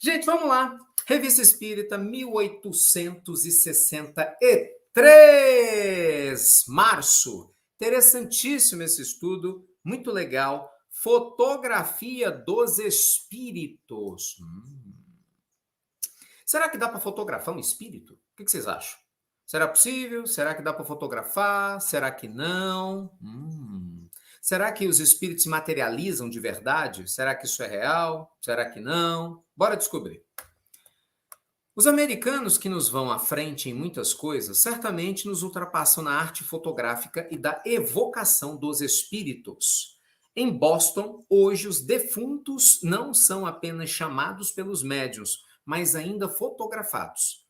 Gente, vamos lá. Revista Espírita, 1863, março. Interessantíssimo esse estudo, muito legal. Fotografia dos espíritos. Será que dá para fotografar um espírito? O que vocês acham? Será possível? Será que dá para fotografar? Será que não? Será que os espíritos se materializam de verdade? Será que isso é real? Será que não? Bora descobrir. Os americanos que nos vão à frente em muitas coisas certamente nos ultrapassam na arte fotográfica e da evocação dos espíritos. Em Boston, hoje os defuntos não são apenas chamados pelos médiuns, mas ainda fotografados.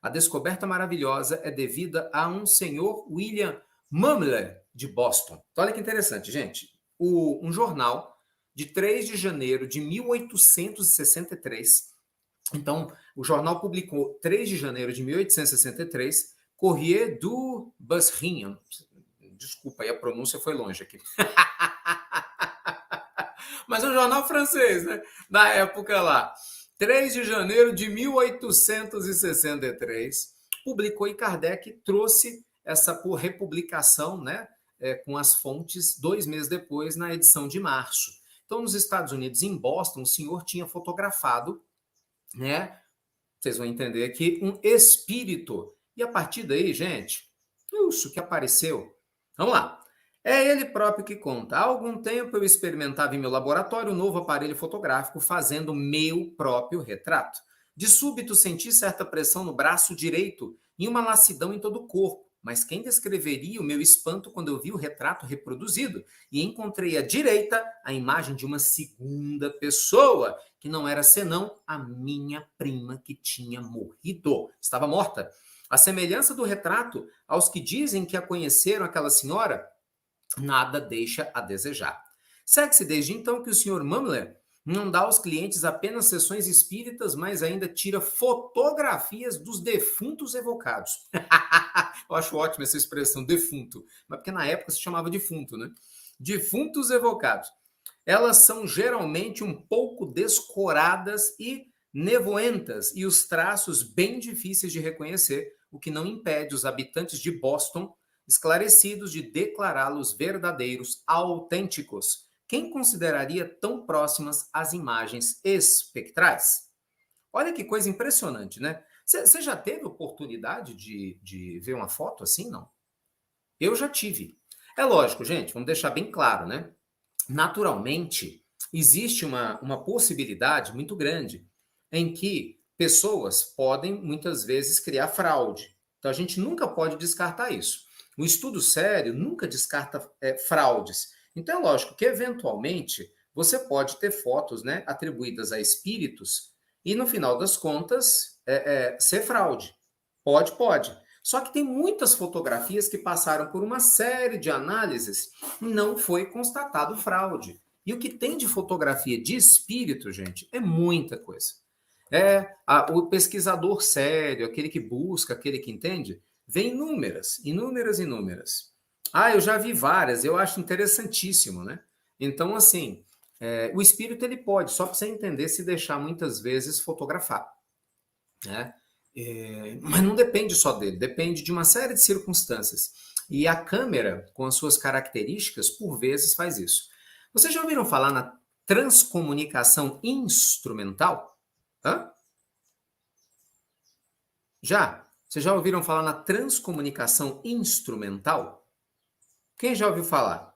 A descoberta maravilhosa é devida a um senhor William Mumler, de Boston. Então, olha que interessante, gente. Um jornal de 3 de janeiro de 1863. Então, o jornal publicou 3 de janeiro de 1863, Courrier du Busrien. Desculpa, aí a pronúncia foi longe aqui. Mas é um jornal francês, né? Na época lá. 3 de janeiro de 1863, publicou e Kardec trouxe essa republicação, né? Com as fontes 2 meses depois, na edição de março. Então, nos Estados Unidos, em Boston, o senhor tinha fotografado, né? Vocês vão entender aqui, um espírito. E a partir daí, gente, isso que apareceu. Vamos lá. É ele próprio que conta. Há algum tempo eu experimentava em meu laboratório um novo aparelho fotográfico fazendo meu próprio retrato. De súbito senti certa pressão no braço direito e uma lassidão em todo o corpo. Mas quem descreveria o meu espanto quando eu vi o retrato reproduzido e encontrei à direita a imagem de uma segunda pessoa, que não era senão a minha prima que tinha morrido. Estava morta. A semelhança do retrato aos que dizem que a conheceram aquela senhora, nada deixa a desejar. Segue-se desde então que o Sr. Mumler não dá aos clientes apenas sessões espíritas, mas ainda tira fotografias dos defuntos evocados. Eu acho ótima essa expressão, defunto. Mas porque na época se chamava defunto, né? Defuntos evocados. Elas são geralmente um pouco descoradas e nevoentas, e os traços bem difíceis de reconhecer, o que não impede os habitantes de Boston esclarecidos de declará-los verdadeiros, autênticos. Quem consideraria tão próximas as imagens espectrais? Olha que coisa impressionante, né? Você já teve oportunidade de ver uma foto assim, não? Eu já tive. É lógico, gente, vamos deixar bem claro, né? Naturalmente, existe uma possibilidade muito grande em que pessoas podem, muitas vezes, criar fraude. Então, a gente nunca pode descartar isso. O estudo sério nunca descarta fraudes. Então, é lógico que, eventualmente, você pode ter fotos, né, atribuídas a espíritos e, no final das contas, ser fraude. Pode. Só que tem muitas fotografias que passaram por uma série de análises e não foi constatado fraude. E o que tem de fotografia de espírito, gente, é muita coisa. O pesquisador sério, aquele que busca, aquele que entende, vê inúmeras. Eu já vi várias, eu acho interessantíssimo, né? Então, assim, o espírito ele pode, só para você entender, se deixar muitas vezes fotografar, né? Mas não depende só dele, depende de uma série de circunstâncias. E a câmera, com as suas características, por vezes faz isso. Vocês já ouviram falar na transcomunicação instrumental? Hã? Já? Vocês já ouviram falar na transcomunicação instrumental? Quem já ouviu falar?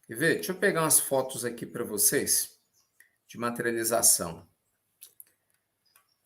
Quer ver? Deixa eu pegar umas fotos aqui para vocês de materialização.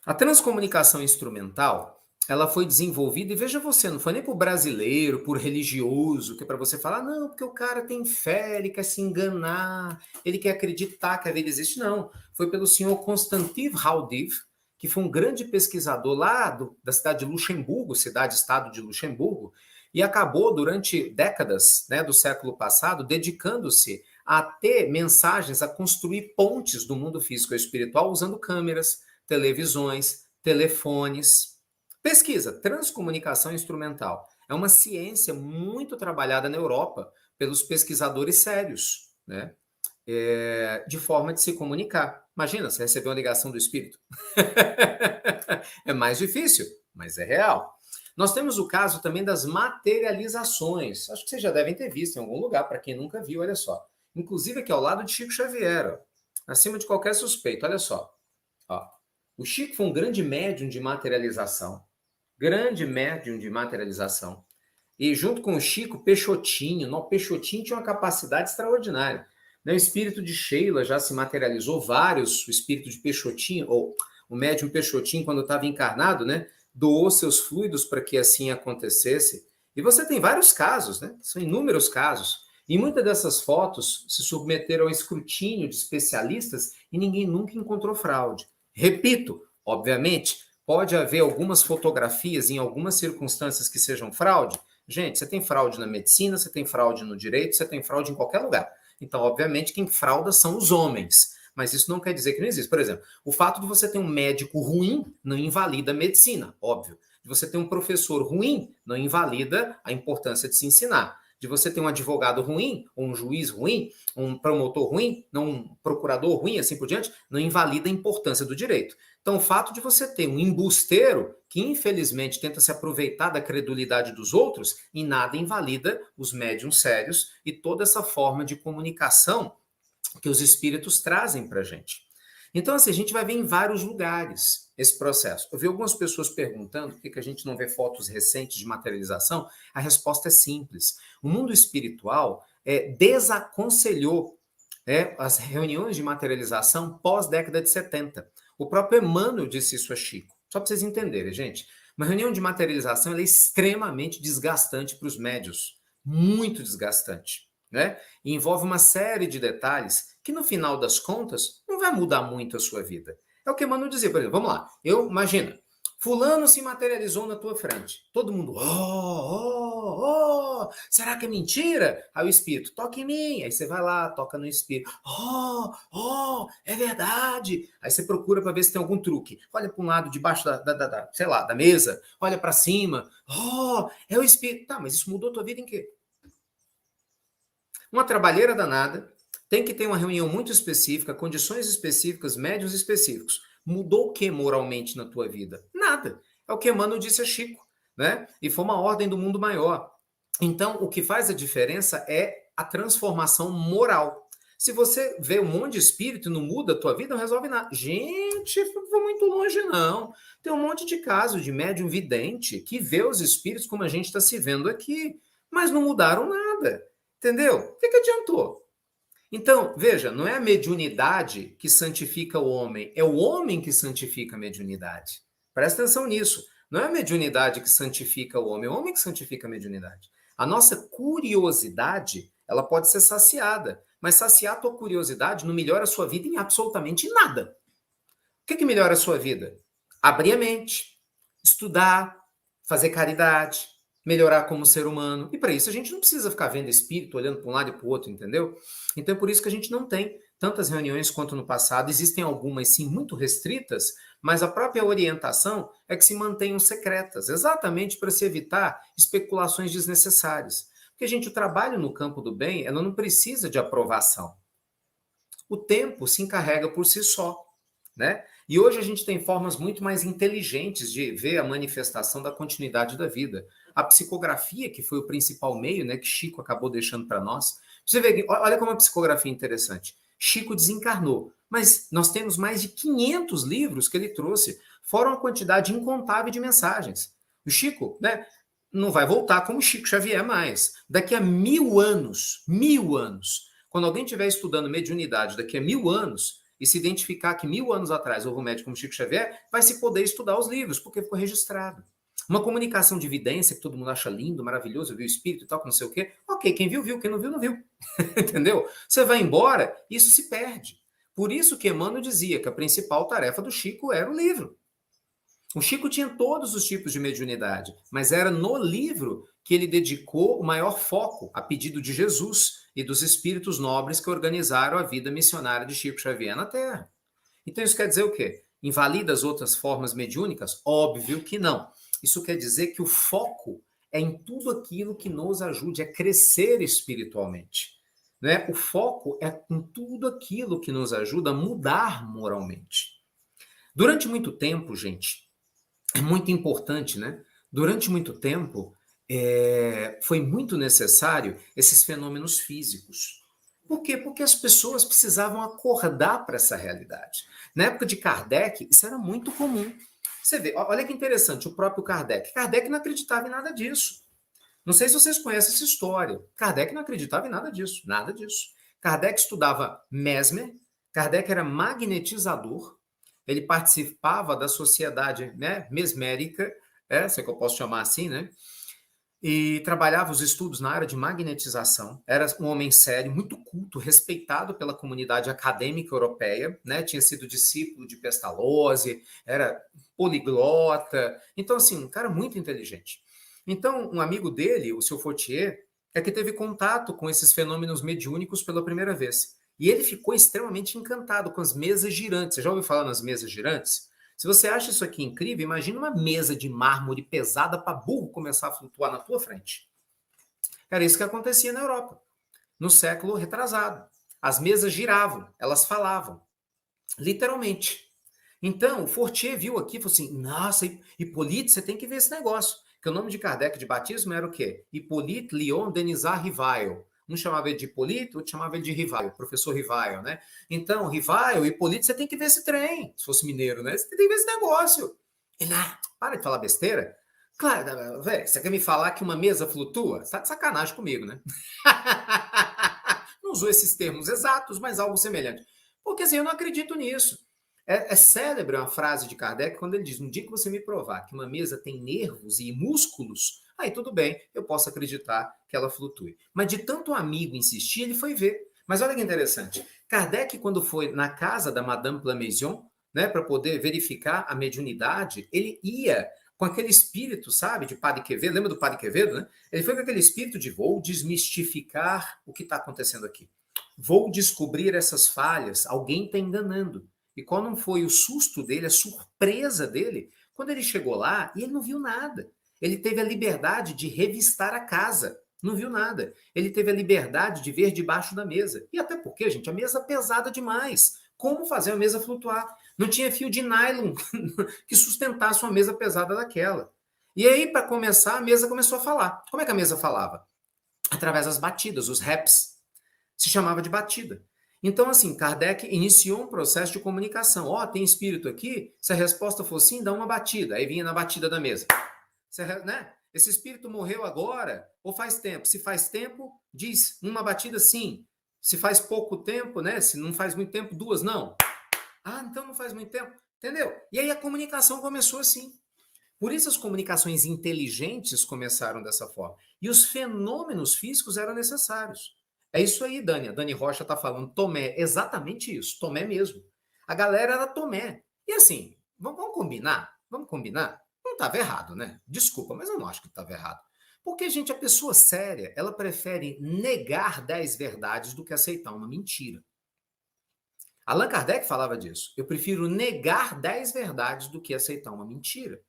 A transcomunicação instrumental, ela foi desenvolvida, e veja você, não foi nem por brasileiro, por religioso, que é para você falar, não, porque o cara tem fé, ele quer se enganar, ele quer acreditar que a vida existe. Não, foi pelo senhor Konstantin Raudive, que foi um grande pesquisador lá da cidade de Luxemburgo, cidade-estado de Luxemburgo, e acabou durante décadas, né, do século passado dedicando-se a ter mensagens, a construir pontes do mundo físico e espiritual usando câmeras, televisões, telefones. Pesquisa, transcomunicação instrumental. É uma ciência muito trabalhada na Europa pelos pesquisadores sérios, né? de forma de se comunicar. Imagina, você receber uma ligação do espírito. É mais difícil, mas é real. Nós temos o caso também das materializações. Acho que vocês já devem ter visto em algum lugar, para quem nunca viu, olha só. Inclusive aqui ao lado de Chico Xavier, ó, acima de qualquer suspeito, olha só. Ó. O Chico foi um grande médium de materialização. Grande médium de materialização. E junto com o Chico, Peixotinho. Não, Peixotinho tinha uma capacidade extraordinária. O espírito de Sheila já se materializou, vários, o espírito de Peixotinho, ou o médium Peixotinho, quando estava encarnado, né, doou seus fluidos para que assim acontecesse. E você tem vários casos, né? São inúmeros casos. E muitas dessas fotos se submeteram ao escrutínio de especialistas e ninguém nunca encontrou fraude. Repito, obviamente, pode haver algumas fotografias em algumas circunstâncias que sejam fraude. Gente, você tem fraude na medicina, você tem fraude no direito, você tem fraude em qualquer lugar. Então, obviamente, quem frauda são os homens. Mas isso não quer dizer que não existe. Por exemplo, o fato de você ter um médico ruim não invalida a medicina, óbvio. De você ter um professor ruim não invalida a importância de se ensinar. De você ter um advogado ruim, ou um juiz ruim, um promotor ruim, não um procurador ruim, assim por diante, não invalida a importância do direito. Então, o fato de você ter um embusteiro que, infelizmente, tenta se aproveitar da credulidade dos outros, em nada invalida os médiuns sérios e toda essa forma de comunicação que os espíritos trazem para a gente. Então, assim, a gente vai ver em vários lugares esse processo. Eu vi algumas pessoas perguntando por que a gente não vê fotos recentes de materialização. A resposta é simples. O mundo espiritual desaconselhou as reuniões de materialização pós-década de 70. O próprio Emmanuel disse isso a Chico. Só para vocês entenderem, gente. Uma reunião de materialização é extremamente desgastante para os médios. Muito desgastante. Né? E envolve uma série de detalhes que, no final das contas, não vai mudar muito a sua vida. É o que Emmanuel dizia, por exemplo, vamos lá. Imagina, fulano se materializou na tua frente. Todo mundo, será que é mentira? Aí o espírito, toca em mim. Aí você vai lá, toca no espírito. É verdade. Aí você procura para ver se tem algum truque. Olha para um lado, debaixo da mesa. Olha para cima. É o espírito. Tá, mas isso mudou a tua vida em quê? Uma trabalheira danada, tem que ter uma reunião muito específica, condições específicas, médios específicos. Mudou o que moralmente na tua vida? Nada. É o que Emmanuel disse a Chico, né? E foi uma ordem do mundo maior. Então, o que faz a diferença é a transformação moral. Se você vê um monte de espírito e não muda a tua vida, não resolve nada. Gente, não vou muito longe, não. Tem um monte de casos de médium vidente que vê os espíritos como a gente está se vendo aqui, mas não mudaram nada. Entendeu? O que adiantou? Então, veja, não é a mediunidade que santifica o homem, é o homem que santifica a mediunidade. Presta atenção nisso. Não é a mediunidade que santifica o homem que santifica a mediunidade. A nossa curiosidade, ela pode ser saciada, mas saciar a tua curiosidade não melhora a sua vida em absolutamente nada. O que melhora a sua vida? Abrir a mente, estudar, fazer caridade, melhorar como ser humano. E para isso a gente não precisa ficar vendo espírito, olhando para um lado e para o outro, entendeu? Então é por isso que a gente não tem tantas reuniões quanto no passado. Existem algumas, sim, muito restritas, mas a própria orientação é que se mantenham secretas, exatamente para se evitar especulações desnecessárias. Porque, gente, o trabalho no campo do bem, ela não precisa de aprovação. O tempo se encarrega por si só, né? E hoje a gente tem formas muito mais inteligentes de ver a manifestação da continuidade da vida. A psicografia, que foi o principal meio, né, que Chico acabou deixando para nós. Você vê, olha como a psicografia é interessante. Chico desencarnou, mas nós temos mais de 500 livros que ele trouxe, fora uma quantidade incontável de mensagens. O Chico, né, não vai voltar como Chico Xavier mais. Daqui a 1000 anos, quando alguém estiver estudando mediunidade daqui a 1000 anos, e se identificar que 1000 anos atrás houve um médico como Chico Xavier, vai se poder estudar os livros, porque ficou registrado. Uma comunicação de evidência que todo mundo acha lindo, maravilhoso, viu o espírito e tal, que não sei o quê. Ok, quem viu, viu. Quem não viu, não viu. Entendeu? Você vai embora, isso se perde. Por isso que Emmanuel dizia que a principal tarefa do Chico era o livro. O Chico tinha todos os tipos de mediunidade, mas era no livro que ele dedicou o maior foco, a pedido de Jesus e dos espíritos nobres que organizaram a vida missionária de Chico Xavier na Terra. Então isso quer dizer o quê? Invalida as outras formas mediúnicas? Óbvio que não. Isso quer dizer que o foco é em tudo aquilo que nos ajude a crescer espiritualmente. né? O foco é com tudo aquilo que nos ajuda a mudar moralmente. Durante muito tempo, gente, é muito importante, né? Durante muito tempo, foi muito necessário esses fenômenos físicos. Por quê? Porque as pessoas precisavam acordar para essa realidade. Na época de Kardec, isso era muito comum. Você vê, olha que interessante, o próprio Kardec. Kardec não acreditava em nada disso. Não sei se vocês conhecem essa história. Kardec não acreditava em nada disso, nada disso. Kardec estudava Mesmer, Kardec era magnetizador, ele participava da sociedade, né, mesmérica, se é que eu posso chamar assim, né? E trabalhava os estudos na área de magnetização. Era um homem sério, muito culto, respeitado pela comunidade acadêmica europeia, né? Tinha sido discípulo de Pestalozzi, era poliglota. Então, assim, um cara muito inteligente. Então, um amigo dele, o seu Fortier, é que teve contato com esses fenômenos mediúnicos pela primeira vez. E ele ficou extremamente encantado com as mesas girantes. Você já ouviu falar nas mesas girantes? Se você acha isso aqui incrível, imagina uma mesa de mármore pesada para burro começar a flutuar na tua frente. Era isso que acontecia na Europa, no século retrasado. As mesas giravam, elas falavam, literalmente. Então, o Fortier viu aqui e falou assim, nossa, Hippolyte, você tem que ver esse negócio. Que o nome de Kardec de batismo era o quê? Hippolyte Léon Denisard Rivail. Um chamava ele de Hippolyte, outro chamava ele de Rivail, professor Rivail, né? Então, Rivail, Hippolyte, você tem que ver esse trem. Se fosse mineiro, né? Você tem que ver esse negócio. Ele, para de falar besteira. Claro, velho, você quer me falar que uma mesa flutua? Você tá de sacanagem comigo, né? Não usou esses termos exatos, mas algo semelhante. Porque assim, eu não acredito nisso. É célebre uma frase de Kardec quando ele diz: no dia que você me provar que uma mesa tem nervos e músculos, aí tudo bem, eu posso acreditar que ela flutue. Mas de tanto amigo insistir, ele foi ver. Mas olha que interessante. Kardec, quando foi na casa da Madame Planmésion, né, para poder verificar a mediunidade, ele ia com aquele espírito, sabe, de Padre Quevedo. Lembra do Padre Quevedo, né? Ele foi com aquele espírito de vou desmistificar o que está acontecendo aqui. Vou descobrir essas falhas. Alguém está enganando. E qual não foi o susto dele, a surpresa dele, quando ele chegou lá e ele não viu nada. Ele teve a liberdade de revistar a casa. Não viu nada. Ele teve a liberdade de ver debaixo da mesa. E até porque, gente, a mesa é pesada demais. Como fazer a mesa flutuar? Não tinha fio de nylon que sustentasse uma mesa pesada daquela. E aí, para começar, a mesa começou a falar. Como é que a mesa falava? Através das batidas, os raps. Se chamava de batida. Então, assim, Kardec iniciou um processo de comunicação. Tem espírito aqui? Se a resposta for sim, dá uma batida. Aí vinha na batida da mesa. Né? Esse espírito morreu agora ou faz tempo? Se faz tempo, diz uma batida sim. Se faz pouco tempo, né? Se não faz muito tempo, duas não. Então não faz muito tempo. Entendeu? E aí a comunicação começou assim. Por isso as comunicações inteligentes começaram dessa forma. E os fenômenos físicos eram necessários. É isso aí, Dani. A Dani Rocha está falando Tomé. Exatamente isso. Tomé mesmo. A galera era Tomé. E assim, vamos combinar? Vamos combinar? Não estava errado, né? Desculpa, mas eu não acho que estava errado. Porque, gente, a pessoa séria, ela prefere negar 10 verdades do que aceitar uma mentira. Allan Kardec falava disso. Eu prefiro negar 10 verdades do que aceitar uma mentira.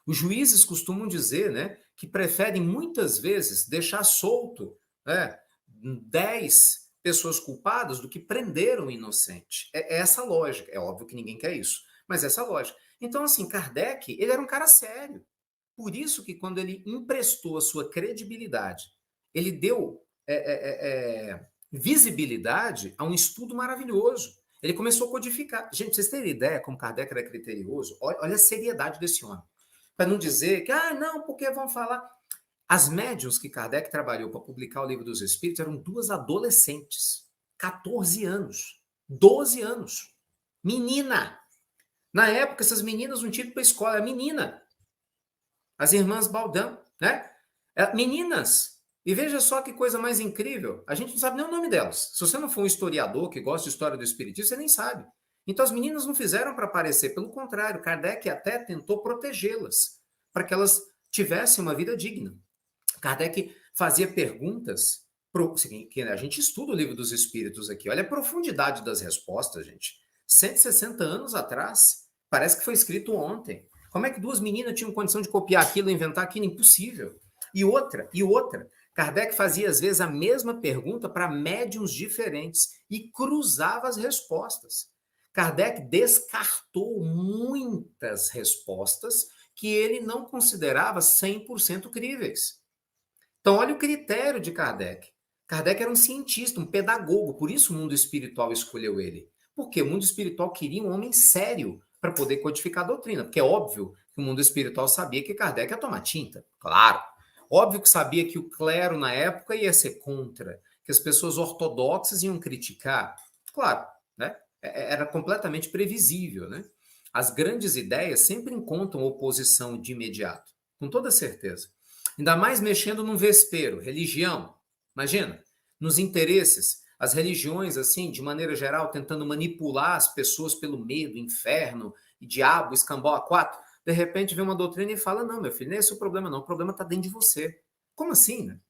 Os juízes costumam dizer, né, que preferem muitas vezes deixar solto, né, 10 pessoas culpadas do que prender um inocente. É essa lógica. É óbvio que ninguém quer isso, mas é essa lógica. Então, assim, Kardec, ele era um cara sério. Por isso que quando ele emprestou a sua credibilidade, ele deu visibilidade a um estudo maravilhoso. Ele começou a codificar. Gente, pra vocês terem ideia como Kardec era criterioso, olha a seriedade desse homem. Para não dizer que, não, porque vão falar. As médiuns que Kardec trabalhou para publicar o Livro dos Espíritos eram duas adolescentes, 14 anos, 12 anos. Menina! Na época, essas meninas não tinham ido para a escola, era menina. As irmãs Baldão, né? Meninas! E veja só que coisa mais incrível, a gente não sabe nem o nome delas. Se você não for um historiador que gosta de história do espiritismo, você nem sabe. Então as meninas não fizeram para aparecer, pelo contrário, Kardec até tentou protegê-las, para que elas tivessem uma vida digna. Kardec fazia perguntas, que a gente estuda o Livro dos Espíritos aqui, olha a profundidade das respostas, gente. 160 anos atrás, parece que foi escrito ontem. Como é que duas meninas tinham condição de copiar aquilo, inventar aquilo? Impossível. E outra, Kardec fazia, às vezes, a mesma pergunta para médiuns diferentes e cruzava as respostas. Kardec descartou muitas respostas que ele não considerava 100% críveis. Então, olha o critério de Kardec. Kardec era um cientista, um pedagogo, por isso o mundo espiritual escolheu ele. Porque o mundo espiritual queria um homem sério para poder codificar a doutrina. Porque é óbvio que o mundo espiritual sabia que Kardec ia tomar tinta. Claro. Óbvio que sabia que o clero, na época, ia ser contra, que as pessoas ortodoxas iam criticar. Claro, né? Era completamente previsível, né? As grandes ideias sempre encontram oposição de imediato, com toda certeza. Ainda mais mexendo num vespeiro, religião. Imagina, nos interesses, as religiões, assim, de maneira geral, tentando manipular as pessoas pelo medo, inferno, e diabo, escambau a quatro. De repente vem uma doutrina e fala, não, meu filho, não é esse o problema, não. O problema está dentro de você. Como assim, né?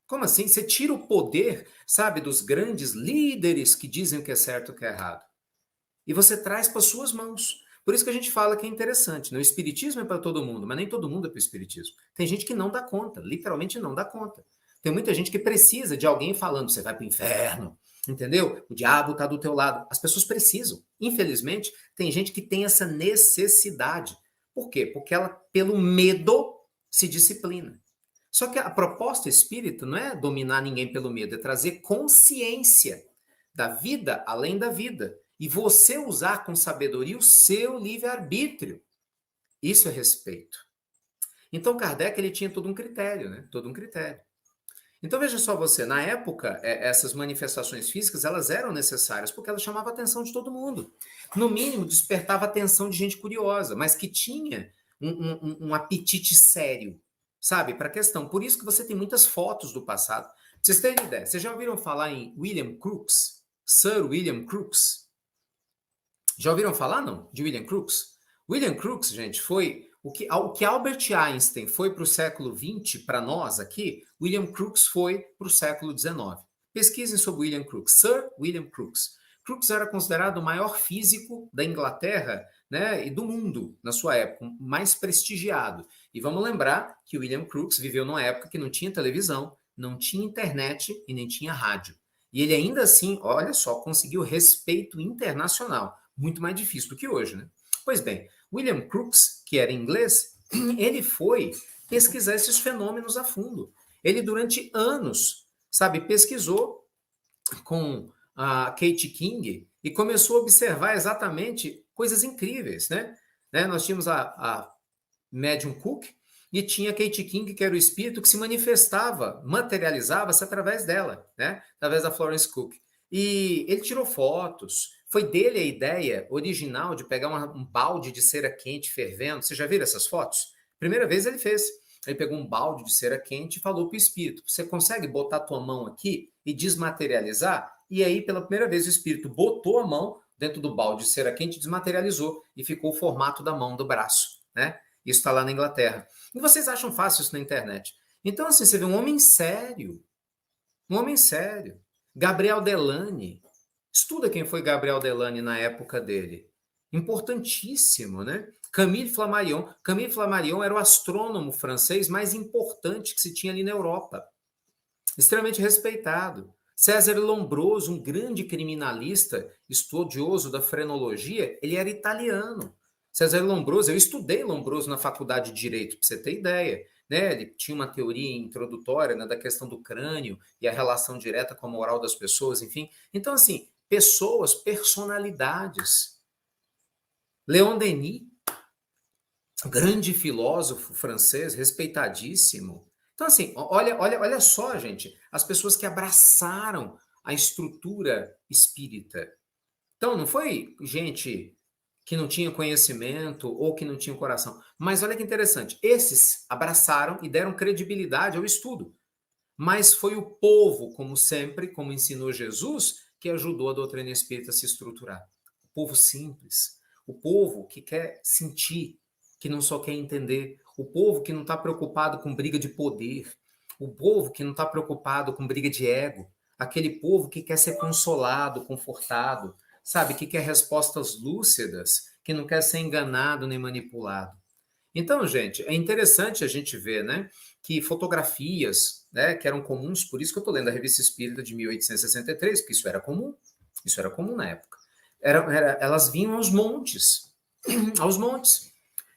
Como assim? Você tira o poder, sabe, dos grandes líderes que dizem o que é certo e o que é errado. E você traz para suas mãos. Por isso que a gente fala que é interessante. Né? O espiritismo é para todo mundo, mas nem todo mundo é para o espiritismo. Tem gente que não dá conta, literalmente não dá conta. Tem muita gente que precisa de alguém falando, você vai para o inferno, entendeu? O diabo está do teu lado. As pessoas precisam. Infelizmente, tem gente que tem essa necessidade. Por quê? Porque ela, pelo medo, se disciplina. Só que a proposta espírita não é dominar ninguém pelo medo, é trazer consciência da vida além da vida. E você usar com sabedoria o seu livre-arbítrio. Isso é respeito. Então, Kardec ele tinha todo um critério, né? Todo um critério. Então, veja só você, na época, essas manifestações físicas, elas eram necessárias porque elas chamavam a atenção de todo mundo. No mínimo, despertava a atenção de gente curiosa, mas que tinha um apetite sério, sabe, para a questão. Por isso que você tem muitas fotos do passado. Pra vocês terem ideia, vocês já ouviram falar em William Crookes? Sir William Crookes? Já ouviram falar, não? De William Crookes? William Crookes, gente, foi o que Albert Einstein foi para o século XX, para nós aqui, William Crookes foi para o século XIX. Pesquisem sobre William Crookes. Sir William Crookes. Crookes era considerado o maior físico da Inglaterra, né, e do mundo, na sua época, mais prestigiado. E vamos lembrar que William Crookes viveu numa época que não tinha televisão, não tinha internet e nem tinha rádio. E ele ainda assim, olha só, conseguiu respeito internacional. Muito mais difícil do que hoje, né? Pois bem, William Crookes, que era inglês, ele foi pesquisar esses fenômenos a fundo. Ele, durante anos, sabe, pesquisou com a Kate King e começou a observar exatamente coisas incríveis, né? Nós tínhamos a Medium Cook e tinha Kate King, que era o espírito que se manifestava, materializava-se através dela, né? Através da Florence Cook. E ele tirou fotos. Foi dele a ideia original de pegar um balde de cera quente fervendo. Você já viram essas fotos? Primeira vez ele fez. Ele pegou um balde de cera quente e falou para o espírito: você consegue botar a tua mão aqui e desmaterializar? E aí, pela primeira vez, o espírito botou a mão dentro do balde de cera quente, desmaterializou e ficou o formato da mão do braço, né? Isso está lá na Inglaterra. E vocês acham fácil isso na internet? Então, assim, você vê um homem sério. Um homem sério. Gabriel Delany. Estuda quem foi Gabriel Delany na época dele. Importantíssimo, né? Camille Flammarion. Camille Flammarion era o astrônomo francês mais importante que se tinha ali na Europa. Extremamente respeitado. César Lombroso, um grande criminalista, estudioso da frenologia, ele era italiano. César Lombroso, eu estudei Lombroso na faculdade de Direito, para você ter ideia. Né? Ele tinha uma teoria introdutória, né, da questão do crânio e a relação direta com a moral das pessoas, enfim. Então, assim, pessoas, personalidades. Leon Denis, grande filósofo francês, respeitadíssimo. Então, assim, olha só, gente, as pessoas que abraçaram a estrutura espírita. Então, não foi gente que não tinha conhecimento ou que não tinha coração. Mas olha que interessante, esses abraçaram e deram credibilidade ao estudo. Mas foi o povo, como sempre, como ensinou Jesus, que ajudou a doutrina espírita a se estruturar. O povo simples, o povo que quer sentir, que não só quer entender, o povo que não está preocupado com briga de poder, o povo que não está preocupado com briga de ego, aquele povo que quer ser consolado, confortado, sabe, que quer respostas lúcidas, que não quer ser enganado nem manipulado. Então, gente, é interessante a gente ver, né, que fotografias, né, que eram comuns, por isso que eu estou lendo a Revista Espírita de 1863, porque isso era comum na época. Elas vinham aos montes, aos montes.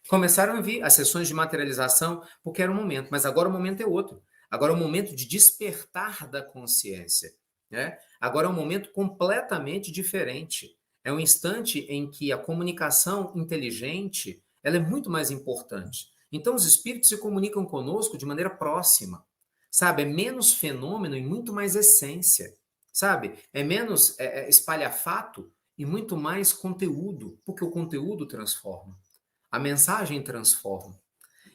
Começaram a vir as sessões de materialização, porque era um momento, mas agora o momento é outro. Agora é o momento de despertar da consciência, né? Agora é um momento completamente diferente. É um instante em que a comunicação inteligente ela é muito mais importante. Então os espíritos se comunicam conosco de maneira próxima, sabe? É menos fenômeno e muito mais essência, sabe? É menos espalhafato e muito mais conteúdo, porque o conteúdo transforma. A mensagem transforma.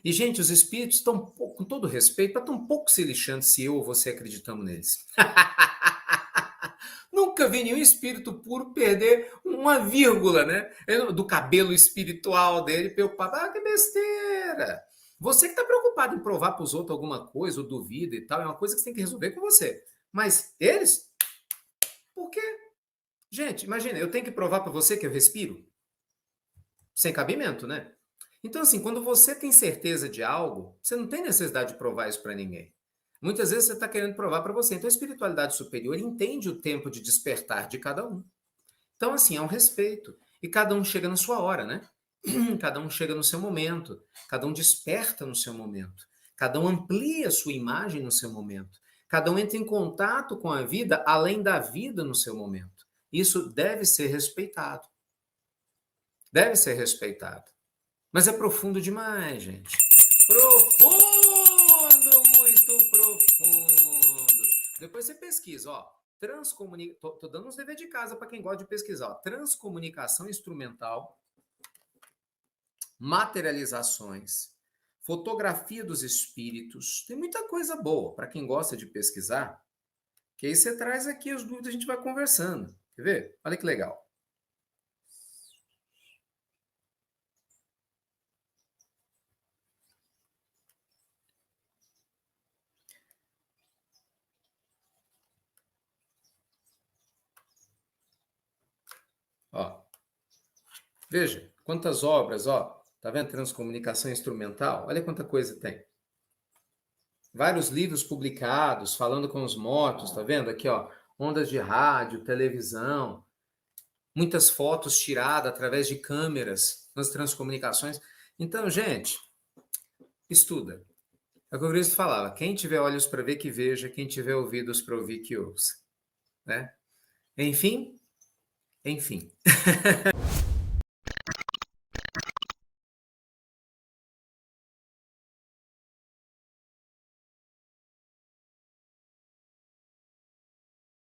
E, gente, os espíritos estão, com todo respeito, estão um pouco se lixando se eu ou você acreditamos neles. Nunca vi nenhum espírito puro perder uma vírgula, né? Do cabelo espiritual dele, preocupado. Ah, que besteira! Você que está preocupado em provar para os outros alguma coisa, ou duvida e tal, é uma coisa que você tem que resolver com você. Mas eles? Por quê? Gente, imagina, eu tenho que provar para você que eu respiro? Sem cabimento, né? Então, assim, quando você tem certeza de algo, você não tem necessidade de provar isso para ninguém. Muitas vezes você está querendo provar para você. Então, a espiritualidade superior entende o tempo de despertar de cada um. Então, assim, é um respeito. E cada um chega na sua hora, né? Cada um chega no seu momento. Cada um desperta no seu momento. Cada um amplia a sua imagem no seu momento. Cada um entra em contato com a vida, além da vida no seu momento. Isso deve ser respeitado. Deve ser respeitado. Mas é profundo demais, gente. Profundo, muito profundo. Depois você pesquisa, ó. Tô dando uns dever de casa para quem gosta de pesquisar. Ó. Transcomunicação instrumental, materializações, fotografia dos espíritos. Tem muita coisa boa para quem gosta de pesquisar. Que aí você traz aqui as dúvidas, a gente vai conversando. Quer ver? Olha que legal. Ó, veja quantas obras, ó. Tá vendo? Transcomunicação instrumental. Olha quanta coisa tem. Vários livros publicados falando com os mortos, tá vendo? Aqui, ó. Ondas de rádio, televisão, muitas fotos tiradas através de câmeras nas transcomunicações. Então, gente, estuda. É o que o Cristo falava: quem tiver olhos para ver, que veja, quem tiver ouvidos para ouvir, que ouça. Né? Enfim, enfim.